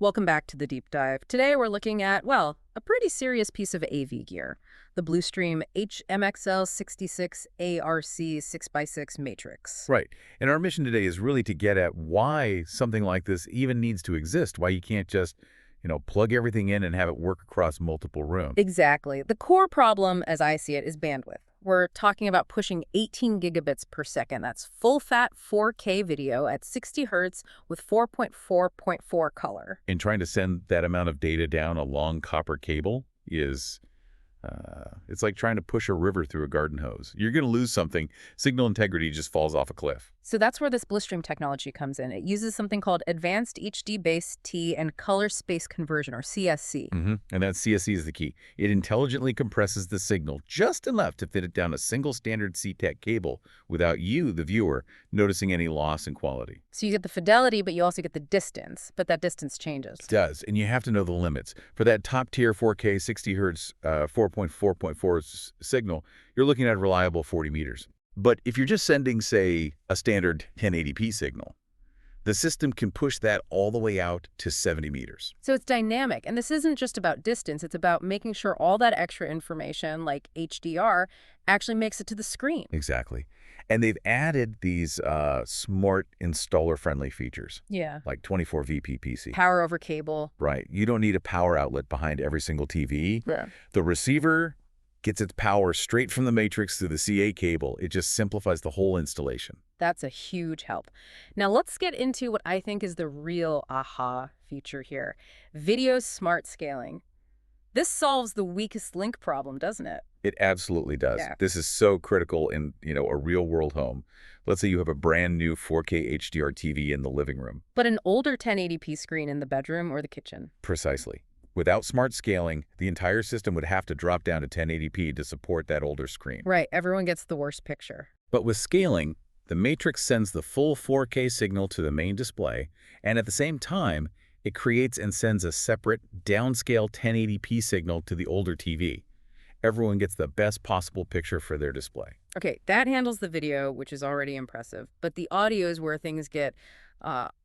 Welcome back to the deep dive. Today we're looking at, well, a pretty serious piece of AV gear, the Blustream HMXL66ARC 6x6 matrix. Right. And our mission today is really to get at why something like this even needs to exist, why you can't just, plug everything in and have it work across multiple rooms. Exactly. The core problem, as I see it, is bandwidth. We're talking about pushing 18 gigabits per second. That's full-fat 4K video at 60 hertz with 4.4.4 color. And trying to send that amount of data down a long copper cable is, it's like trying to push a river through a garden hose. You're going to lose something. Signal integrity just falls off a cliff. So that's where this Blustream technology comes in. It uses something called Advanced HDBaseT and Color Space Conversion, or CSC. And that CSC is the key. It intelligently compresses the signal just enough to fit it down a single standard CTEC cable without you, the viewer, noticing any loss in quality. So you get the fidelity, but you also get the distance. But that distance changes. It does, and you have to know the limits. For that top-tier 4K 60 hertz 4.4.4 signal, you're looking at a reliable 40 meters. But if you're just sending, say, a standard 1080p signal, the system can push that all the way out to 70 meters. So it's dynamic, and this isn't just about distance. It's about making sure all that extra information, like HDR, actually makes it to the screen. Exactly. And they've added these smart installer-friendly features. Yeah. Like 24 VPPC. Power over cable. Right. You don't need a power outlet behind every single TV. Yeah. The receiver gets its power straight from the matrix through the CA cable. It just simplifies the whole installation. That's a huge help. Now let's get into what I think is the real aha feature here. Video smart scaling. This solves the weakest link problem, doesn't it? It absolutely does. Yeah. This is so critical in, a real-world home. Let's say you have a brand new 4K HDR TV in the living room. But an older 1080p screen in the bedroom or the kitchen. Precisely. Without smart scaling, the entire system would have to drop down to 1080p to support that older screen. Right, everyone gets the worst picture. But with scaling, the matrix sends the full 4K signal to the main display, and at the same time, it creates and sends a separate, downscale 1080p signal to the older TV. Everyone gets the best possible picture for their display. Okay, that handles the video, which is already impressive. But the audio is where things get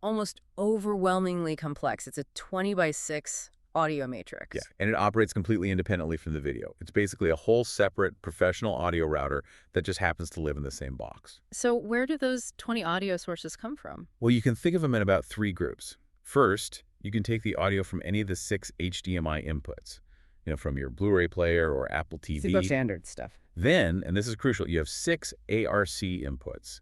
almost overwhelmingly complex. It's a 20x6 audio matrix. Yeah, and it operates completely independently from the video. It's basically a whole separate professional audio router that just happens to live in the same box. So where do those 20 audio sources come from? Well, you can think of them in about 3 groups. First, you can take the audio from any of the 6 HDMI inputs, from your Blu-ray player or Apple TV. Super standard stuff. Then, and this is crucial, you have 6 ARC inputs.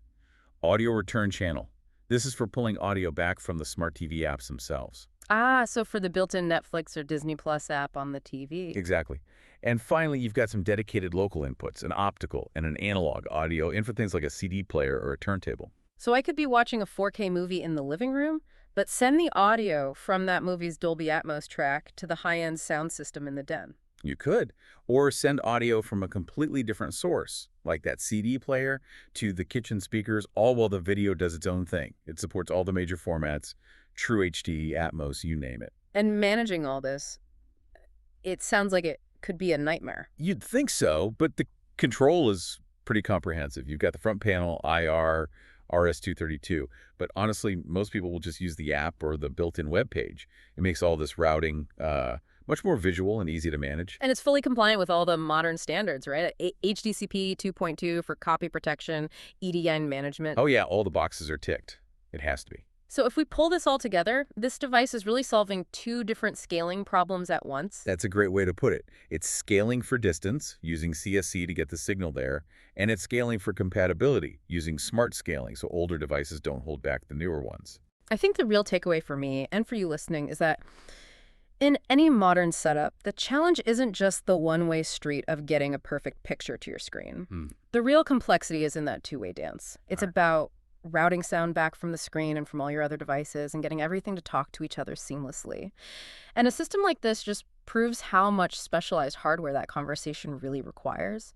Audio return channel. This is for pulling audio back from the smart TV apps themselves. Ah, so for the built-in Netflix or Disney Plus app on the TV. Exactly. And finally, you've got some dedicated local inputs, an optical and an analog audio, in for things like a CD player or a turntable. So I could be watching a 4K movie in the living room, but send the audio from that movie's Dolby Atmos track to the high-end sound system in the den. You could. Or send audio from a completely different source, like that CD player, to the kitchen speakers, all while the video does its own thing. It supports all the major formats, True HD, Atmos, you name it. And managing all this, it sounds like it could be a nightmare. You'd think so, but the control is pretty comprehensive. You've got the front panel, IR, RS-232, but honestly, most people will just use the app or the built-in web page. It makes all this routing much more visual and easy to manage. And it's fully compliant with all the modern standards, right? HDCP 2.2 for copy protection, EDN management. Oh yeah, all the boxes are ticked. It has to be. So if we pull this all together, this device is really solving 2 different scaling problems at once. That's a great way to put it. It's scaling for distance, using CSC to get the signal there, and it's scaling for compatibility, using smart scaling so older devices don't hold back the newer ones. I think the real takeaway for me and for you listening is that in any modern setup, the challenge isn't just the one-way street of getting a perfect picture to your screen. The real complexity is in that two-way dance. It's about routing sound back from the screen and from all your other devices and getting everything to talk to each other seamlessly. And a system like this just proves how much specialized hardware that conversation really requires.